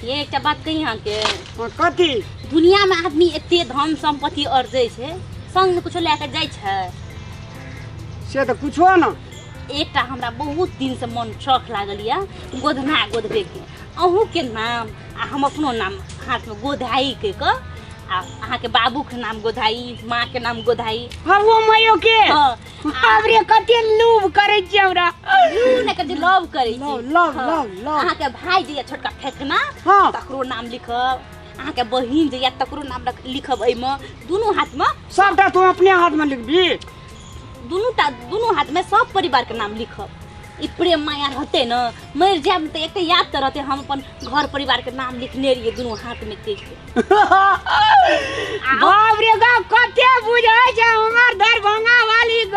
ये एकटा बात कही अहाँ के कथी दुनिया में आदमी एते धन संपत्ति अर्जै छै संग में कुछ लेकर जाय छै से तो कुछो ना एकटा हमरा बहुत दिन से मन शौक लागल या गोधना गोधबे के अहूँ के नाम आ हम अपनो नाम हाथ में गोधाई के आ अहाँ के बाबू के नाम गोधाई माँ के नाम गोधाई हाँ वो मयो के अब रे कते लूब करे छी हमरा लूब ने कर लव करे छी लव अहाँ के भाई जे छोटका फेकना हाँ तकरो नाम लिखब अहाँ के बहिन जे तकरो नाम लिखब एहि में दोनों हाथ में सबटा तू अपने हाथ में लिखबी दोनों हाथ में सब परिवार के नाम लिखब ई प्रेम माया रहते न मर जाब त एक याद त रहते हम अपन घर परिवार के नाम लिखने रहिए दोनों हाथ में के बाप रे गा कते बुझै छै हमर दरभंगा वाली ग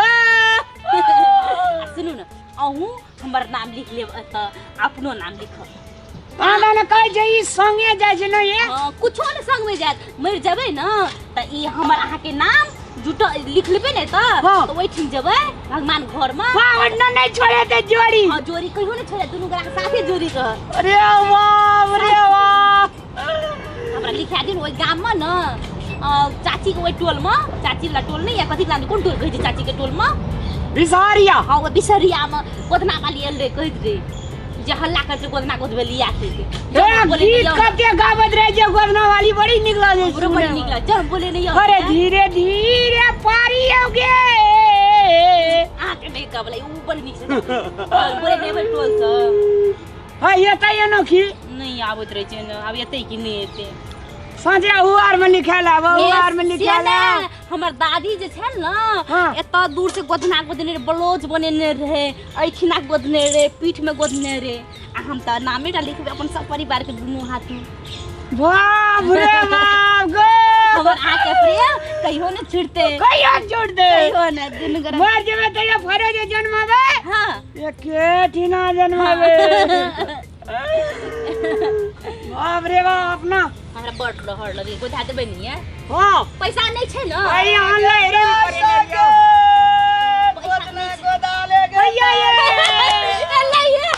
सुनू न अहूँ हमर नाम लिख लेब त अपनो नाम लिखब आना न कह जे ई संगे जाय छै न ये कुछो न संग में जात मर जबै न त ई हमर अहाँ के नाम जुटा लिख लेबे ने त तो ओइ ठीक जबै भगवान घर में हां न नहीं छोड़े ते जोड़ी हां जोड़ी कहियो न छोड़े दुनु गोरा के साथे जोड़ी कह अरे वाह हमरा लिखा दिन ओइ गाम में न चाची के ओइ टोल में चाची ला टोल नहीं या कथि ला कोन टोल कहै छै चाची के टोल में बिसारिया हां ओ बिसरिया में गोदना वाली एल रे कहैत रे जे हल्ला करके गोदना गोदबे लिया के गीत कते गावत रहे जे गोदना वाली बड़ी निक लागे छै बड़ी निक लागे जब बोले नहीं अरे धीरे धीरे पारी होगे आके नहीं कबले ऊ बड़ी निक से बोले नहीं टोल से हां ये त ये नखी नहीं आवत रहे छै न अब एते कि नहीं एते साँझे हुआर में निकाला हुआर में निकाला हमर दादी जे छै न एत दूर से गोदना गोदने रे ब्लाउज बनेने रहे ऐठिना गोदने रे पीठ में गोदने रे आ हम त नामे टा लिखबे अपन सब परिवार के दुनु हाथ में बाप रे बाप गो हमर आके प्रेम कहियो न छुटते कहियो छुटते कहियो न दुनु गोरा मर जेबे त ये फरे जे जन्मावे हां ये के ठिना जन्मावे बाप रे बाप अपना हमरा बड़ रहर लगे गोधा देबे नहीं है हां पैसा नहीं छै न अरे हां ले रे करे गोदना गोदा ले गए भैया ये ले ये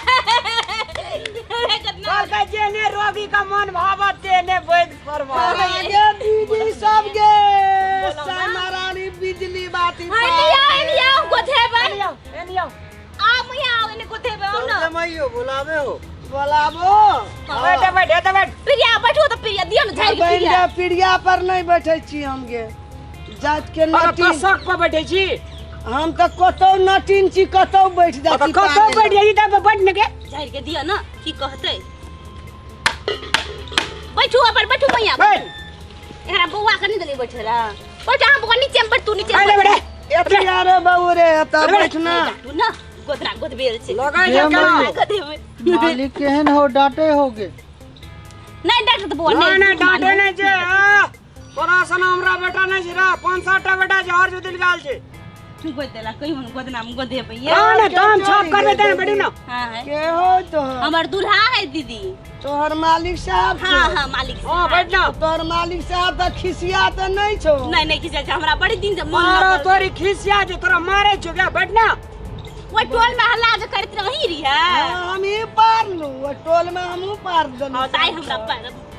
का जेने रोगी का मन भावते ने वैद फरमा ये दीदी सब गे महारानी बिजली बाती लिया गोधेबे एनियो आ मैया एने गोधेबे आओ न मैयो बुलावे हो बोलाबो बैठे बैठ प्रिया बैठो त प्रिया दियो न झाड़ के प्रिया पिड़िया पर नहीं बैठे छी हम गे जात के नटी सक पर बैठे छी हम त कतौ नटीन छी कतौ बैठ जा छी कतौ बैठ जाई त बैठ न के झाड़ के दियो न की कहते बैठो अपन बैठो मैया एकरा बौआ के नहीं देले बैठेला बैठ हम बौआ नीचे में बैठ तू नीचे में बैठ एते यार बाबू रे त बैठना तू न गोदरा गोदबेल छे लगाई जा गोदबे मालिक केहन हो डांटे होगे नहीं डांटे त बौआ नहीं डांटे नहीं छे परासन हमरा बेटा नहीं छी रा 5-7 टा बेटा छै और जो दिल गाल छै तू कोइ देला कहियो न गोदना में गोदे पे ये हां ना काम छाप करबे त बैठी न हां है के हो तो हमर दूल्हा है दीदी तोहर मालिक साहब हां मालिक हां बैठ ना तोहर मालिक साहब त खिसिया त नहीं छो नहीं खिसिया छै हमरा बड़ी दिन से मन मारो तोरी खिसिया जे तोरा मारे छ क्या बैठ ना वो टोल में हल्ला जे करत रही री है हम ही पार लू वो टोल में हमहू पार दन हां ताई हमरा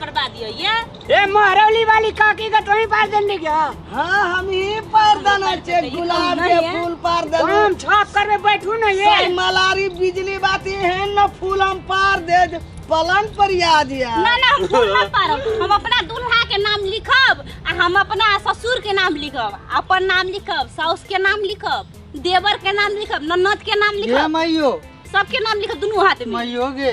करवा दियो ये ए महरौली वाली काकी का तोही पार देने क्या हां हम ही पार देना छे गुलाब के फूल पार देना काम छाप करबे बैठू न ये मलारी बिजली बाती है न फूल हम पार दे पलन पर याद या ना हम फूल ना पारब हम अपना दूल्हा के नाम लिखब आ हम अपना ससुर के नाम लिखब अपन नाम लिखब साउस के नाम लिखब देवर के नाम लिखब ननद के नाम लिखब मैयो सबके नाम लिखब दोनों हाथ में मैयो गे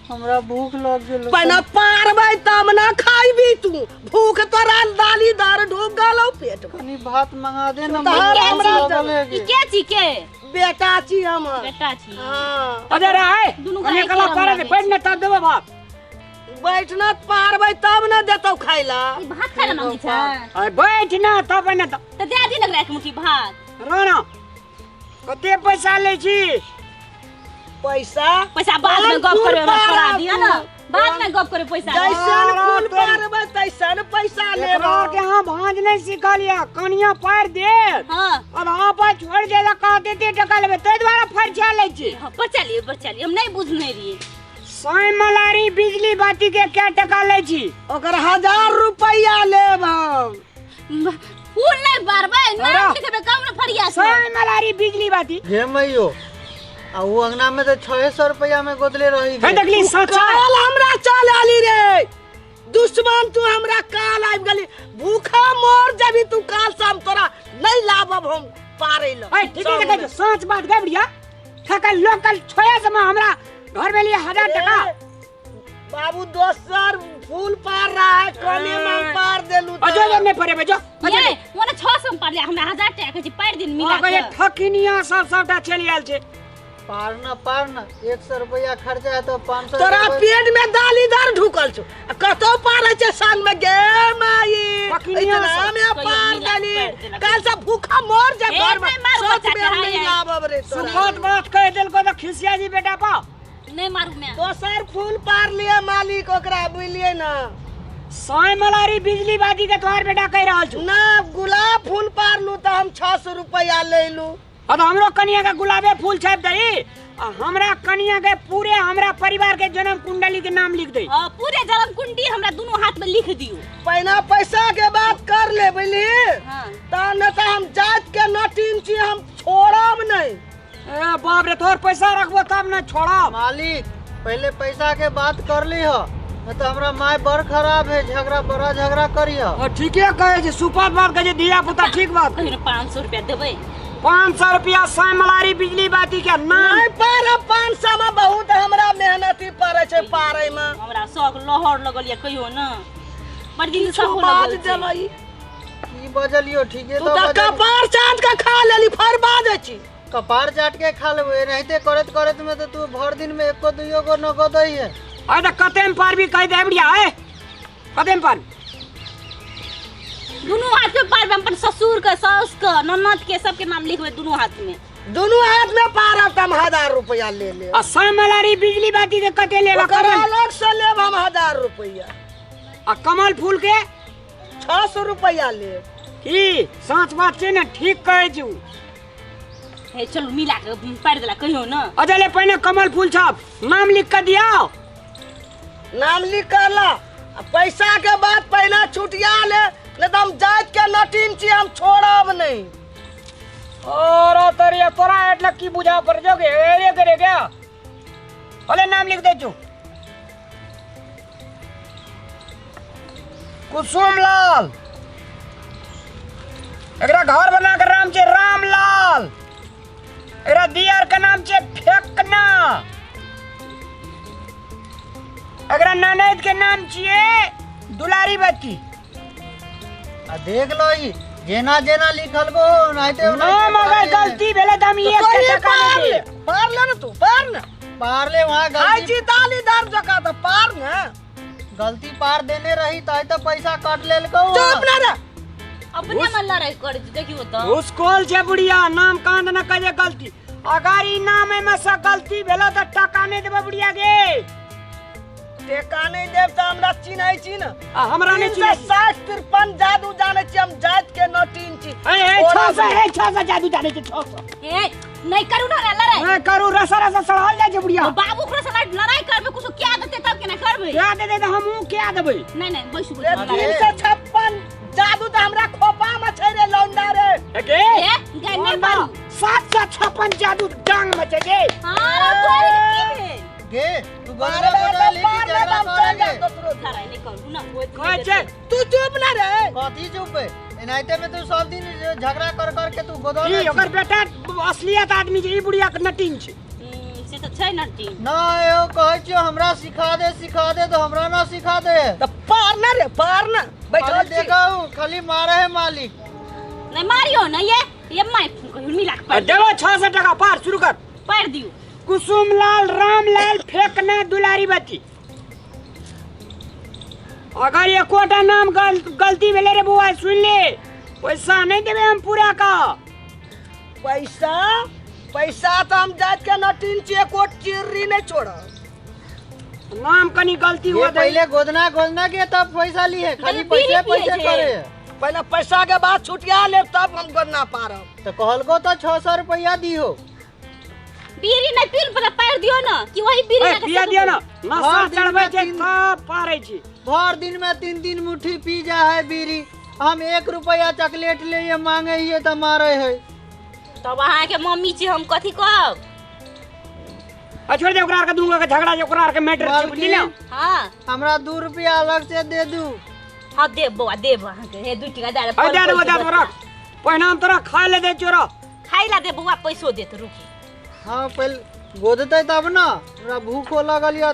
हमरा भूख लग गेल पना पारबै तब ना खाइबी तू भूख तोरा दाली दार ढोक गलो पेट कनी भात मंगा दे ना हमरा ई के छी के बेटा छी हम बेटा छी हां अरे रे अने कला करे के बैठ न तब देबे भात बैठना पारबै तब ना देतौ खाइला भात खाइला मांगी छ अरे बैठ न तब न त दे दी लग रहा है मुठी भात रोना कते पैसा ले छी पैसा बाद में गप करे हमरा करा दिया ना बाद में गप करे पैसा जैसन फूल पारबै तैसन पैसा लेबो के हां भांज नहीं सिखलिया कनिया पार दे हां और हां पर छोड़ देला का देते टका लेबे तै द्वारा फरछा ले छी पर चलिए हम नहीं बुझने रही सोई मलारी बिजली बाती के क्या टका ले छी? ओकर 1000 रुपया लेब हम। फूल नहीं बारबे नाम लिखबे कम न फरिया से। सोई मलारी बिजली बाती हे मैयो आ वो अंगना में तो 600 रुपया में गोदले रही है देखली सच्चा काल हमरा चल आली रे दुश्मन तू हमरा काल आबि गेली भूखा मर जाबी तू काल शाम तोरा नहीं लाबब हम पारे ल। ए ठीक है कहै सच बात गे बढ़िया ठका लोकल छोया से हमरा घर में लिए 1000 टका बाबू दोसर फूल पार रहा है कोने में पार देलू अजो नहीं पड़े बजो ये मोने 600 में पार ले हमरा 1000 टका कहै छी पार दिन मिला आ गए ठकिनिया सबटा चली आयल छे पारना 100 रुपया खर्चा है तो 500 तोरा पेट में दाली दार ढुकल छौ कतो पार छै संग में गे माई इतना में पार देली काल से भूखा मर जा घर में सोच में नहीं लाबब रे तोरा बात कह देल को तो खिसिया जी बेटा पा नहीं मारू मैं दोसर फूल पार लिए मालिक ओकरा बुझलिए ना सोई मलारी बिजली बाती के तोहार बेटा कह रहल छु ना गुलाब फूल पार लू तो हम 600 रुपया ले लू अब हमरो कनिया के गुलाबे फूल छाप दई हमरा कनिया के पूरे हमरा परिवार के जन्म कुंडली के नाम लिख दई हां पूरे जन्म कुंडी हमरा दोनों हाथ में लिख दियो पहना पैसा के बात कर ले बुझली हां ता न त हम जात के नटीन छी हम छोड़ब नहीं ए बाप रे तोर पैसा रखबो तब न छोड़ा मालिक पहले पैसा के बात कर ली हो न तो हमरा माय बड़ खराब है बड़ा झगड़ा करियो और ठीके कहे जे सुपात बात कहे दिया पुता ठीक बात कहिन 500 रुपया देबै 500 रुपया सोई मलारी बिजली बाती के नाम नहीं पार 500 में बहुत हमरा मेहनती पड़े छै पारे में हमरा शौक लहर लगल या कहियो न बड़ दिन से हो बाज लगल छै जलई की बजलियो ठीके तू त कपार चाट के खा लेली फरबाज छी कपार चाट के खा लेबे रहते करत में तो तू भर दिन में एको दुइयो गो न गोदई है आ त कतेम पार भी कह दे बढ़िया है कतेम पार दोनों हाथ में पार अपन ससुर के सास के ननद के सबके नाम लिखबे दोनों हाथ में दोनों हाथ में पार तम 1000 रुपया ले ले आ सोई मलारी बिजली बाती के कते लेबा ओकर कमल अलग से लेब हम 1000 रुपया आ कमल फूल के 600 रुपया ले की सच बात छै न ठीक कहे छु हे चलो मिला के पार देला कहियो न अजले पहले कमल फूल छाप नाम लिख के दिया नाम लिख कर ला पैसा के बाद पहले छुटिया ले नहीं तो हम जात के नटीन छी हम छोड़ब नहीं और तोरिया तोरा एटला की बुझा पर जोगे एरे करे क्या भले नाम लिख दे छु कुसुम लाल एकरा घर बना के नाम छे रामलाल एकरा दियार का नाम छे फेकना एकरा ननद के नाम छिए दुलारी बत्ती आ देख लो ई जेना जेना लिखल गो नाइते नाम अगर गलती भेले त हम एक टका नहीं दे पार ले ना तू पार ना पार ले वहां आई गलती छी दाली दार जका तो पार ना गलती पार देने रही ताई तो पैसा काट लेल को चुप ना रे अपने मन लड़ाई कर देखियो तो उसकोल छे बुढ़िया नाम कांड न कजे गलती अगर ई नाम में से गलती भेलो त टका नहीं देबे बुढ़िया गे टेका नहीं देव तो हमरा चिन्है छी ना हमरा नहीं चिन्है 353 जादू जाने छी हम जात के नटीन छी ए 600 जादू जाने छे 600 ए नहीं करू ना लड़ाई मैं करू रसा रसा सड़ल जाय छे बुढ़िया बाबू ओकरा से लड़ाई करबे कुछ क्या देते तब के ना करबे क्या दे दे त हमहू क्या देबै नहीं नहीं बैसु 356 जादू तो हमरा खोपा में छै रे लौंडा रे के ए गाय नहीं मारू 756 जादू डांग में छे गे हां तो की है गे तू बड़ा बड़ा लेके झगड़ा करेंगे लड़ाई नहीं करू ना कहे छे तू चुप ना रे कथी चुप है एनाइते में तू सब दिन झगड़ा कर कर के तू गोदल ई ओकर बेटा असलियत आदमी छै ई बुढ़िया के नटीन छै से तो छै ना टीम ना यो कहै छियो हमरा सिखा दे तो हमरा ना सिखा दे तो पार ना रे पार ना बैठल खाली छी देखाऊ खाली मारे है मालिक नहीं मारियो ना ये माय कहियो मिला के पार देबो 600 टका पार शुरू कर पार दियो कुसुम लाल रामलाल फेकना दुलारी बत्ती अगर ये कोटा नाम गलती भेले रे बुआ सुन ले पैसा नहीं देबे हम पूरा का पैसा पैसा तो हम जात के नटीन छी कोट चिर्री नहीं छोड़ा नाम कनी गलती ये हुआ पहले गोदना के तब पैसा ली है खाली पहले पैसे बीड़ी पिए करे पहले पैसा के बाद छुटिया ले तब हम गन्ना पारब तो कहल को तो 600 रुपया दी हो बीड़ी नहीं पीन पर पैर दियो ना कि वही बीड़ी ए लगा पिया दियो ना नशा भर दिन चढ़बे में छै तीन- सब पारे छी भर दिन में 3-3 मुट्ठी पी जा है बीड़ी। हम 1 रुपया चॉकलेट लिए मांगे हिये तो मारे है। तब अहाँ के मम्मी छी हम कथी कहब। आ छोड़ दे ओकरा के दूंगा के झगड़ा जे ओकरा के मैटर छै बुझली ना। हां हमरा 2 रुपया अलग से दे दू। हां देब बौआ देब अहाँ के हे 2 टका दे ए दे दे रख पहिना हम तोरा खाए ले दे चोरा खाई ला दे बौआ पैसो देत रुकी। हाँ पहले गोदते तब ना हमरा भूखो लगल या